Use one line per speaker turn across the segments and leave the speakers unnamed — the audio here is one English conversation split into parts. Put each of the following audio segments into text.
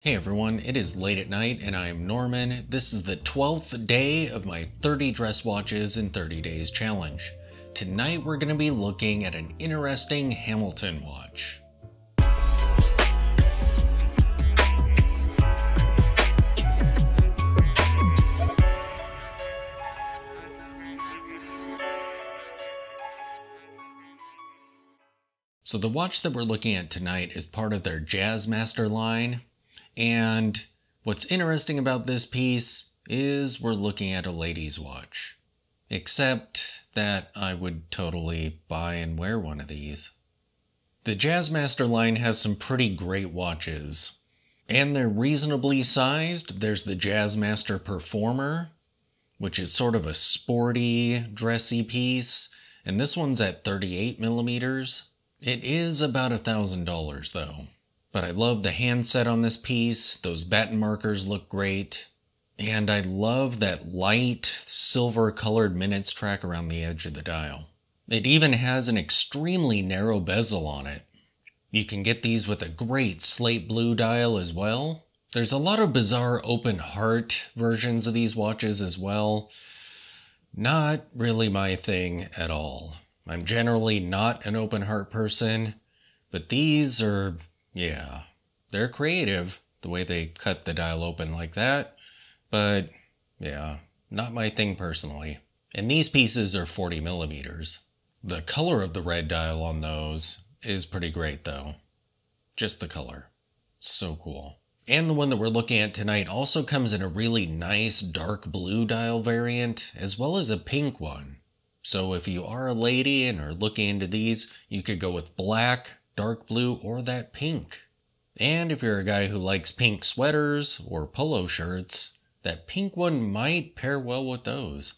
Hey everyone, it is late at night and I am Norman. This is the 12th day of my 30 dress watches in 30 days challenge. Tonight we're going to be looking at an interesting Hamilton watch. So the watch that we're looking at tonight is part of their Jazzmaster line. And what's interesting about this piece is we're looking at a lady's watch. Except that I would totally buy and wear one of these. The Jazzmaster line has some pretty great watches. And they're reasonably sized. There's the Jazzmaster Performer, which is sort of a sporty, dressy piece. And this one's at 38 millimeters. It is about $1,000 though. But I love the handset on this piece. Those batten markers look great. And I love that light silver colored minutes track around the edge of the dial. It even has an extremely narrow bezel on it. You can get these with a great slate blue dial as well. There's a lot of bizarre open heart versions of these watches as well. Not really my thing at all. I'm generally not an open heart person, but these are, yeah, they're creative, the way they cut the dial open like that, but yeah, not my thing personally. And these pieces are 40 millimeters. The color of the red dial on those is pretty great though. Just the color. So cool. And the one that we're looking at tonight also comes in a really nice dark blue dial variant, as well as a pink one. So if you are a lady and are looking into these, you could go with black, dark blue, or that pink. And if you're a guy who likes pink sweaters or polo shirts, that pink one might pair well with those.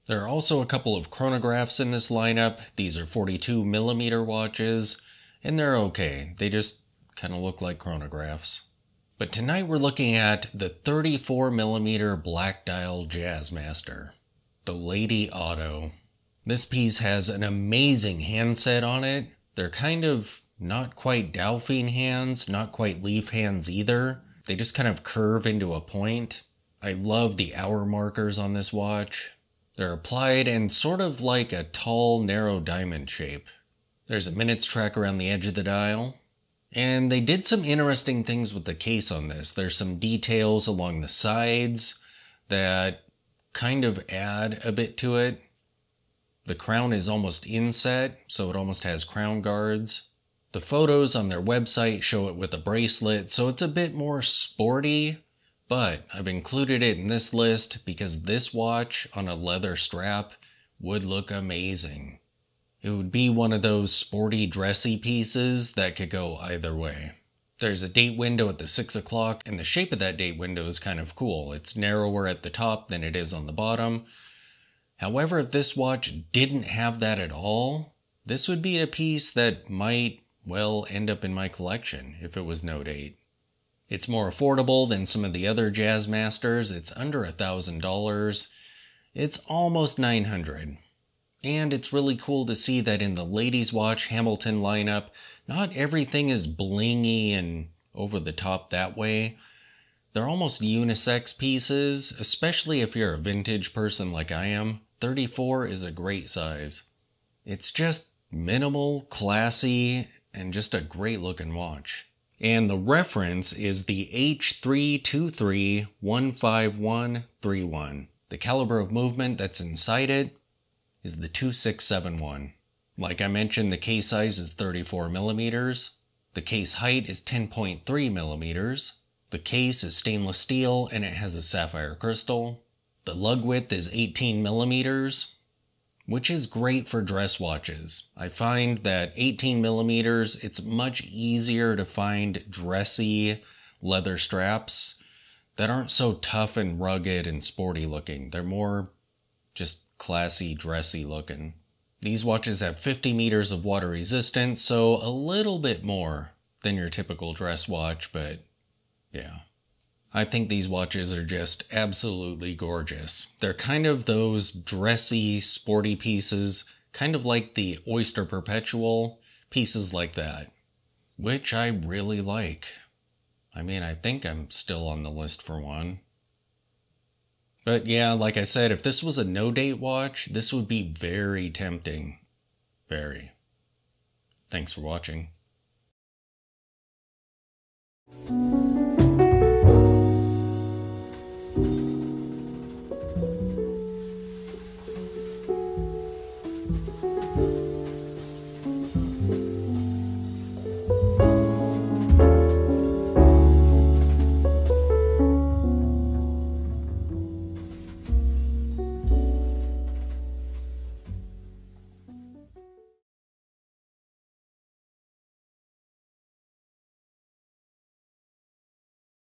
There are also a couple of chronographs in this lineup. These are 42 millimeter watches, and they're okay. They just kind of look like chronographs. But tonight we're looking at the 34 millimeter black dial Jazzmaster, the Lady Auto. This piece has an amazing handset on it. They're kind of not quite Dauphine hands, not quite leaf hands either. They just kind of curve into a point. I love the hour markers on this watch. They're applied in sort of like a tall, narrow diamond shape. There's a minutes track around the edge of the dial. And they did some interesting things with the case on this. There's some details along the sides that kind of add a bit to it. The crown is almost inset, so it almost has crown guards. The photos on their website show it with a bracelet, so it's a bit more sporty, but I've included it in this list because this watch on a leather strap would look amazing. It would be one of those sporty, dressy pieces that could go either way. There's a date window at the 6 o'clock, and the shape of that date window is kind of cool. It's narrower at the top than it is on the bottom. However, if this watch didn't have that at all, this would be a piece that might, well, end up in my collection if it was no date. It's more affordable than some of the other Jazzmasters. It's under $1,000. It's almost $900. And it's really cool to see that in the ladies' watch Hamilton lineup, not everything is blingy and over the top that way. They're almost unisex pieces, especially if you're a vintage person like I am. 34 is a great size. It's just minimal, classy, and just a great looking watch. And the reference is the H323-15131. The caliber of movement that's inside it is the 2671. Like I mentioned, the case size is 34 millimeters. The case height is 10.3 millimeters. The case is stainless steel and it has a sapphire crystal. The lug width is 18 millimeters, which is great for dress watches. I find that 18 millimeters, it's much easier to find dressy leather straps that aren't so tough and rugged and sporty looking. They're more just classy, dressy looking. These watches have 50 meters of water resistance, so a little bit more than your typical dress watch, but yeah. I think these watches are just absolutely gorgeous. They're kind of those dressy, sporty pieces, kind of like the Oyster Perpetual, pieces like that, which I really like. I mean, I think I'm still on the list for one. But yeah, like I said, if this was a no-date watch, this would be very tempting. Very. Thanks for watching.